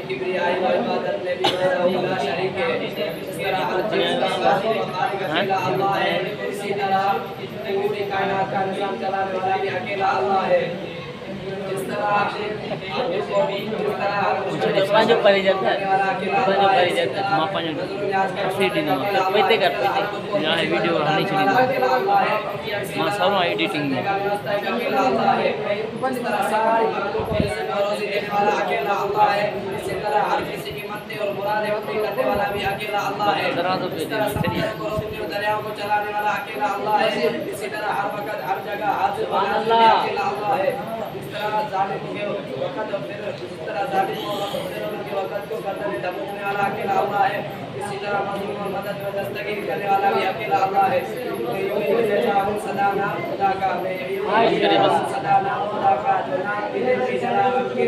کبریائی و عبادت میں بھی وحدہ لا شریک ہے. اس طرح ہر چیز کا خالق و خالق اکیلا اللہ ہے. اسی طرح پوری کائنات کا نظام چلانے والا بھی اکیلا اللہ ہے. جس طرح Panjang pari jatah editing video hari ini masalah editing اور مرادیں پوری کرنے والا بھی اکیلا اللہ ہے. دریاؤں کو چلانے والا اکیلا اللہ ہے. اسی طرح ہر وقت ہر جگہ ہر زبان اکیلا اللہ ہے. اس طرح ظالموں کے وقت اور پھر اس طرح ظالموں اور مظلوموں کے وقت کو گردن دبونے والا اکیلا اللہ ہے. اسی طرح مظلوم اور مدد میں دستگیر کرنے والا بھی اکیلا اللہ ہے. صدا نام خدا کا صدا نام خدا کا جو نام بھی کی جلال کی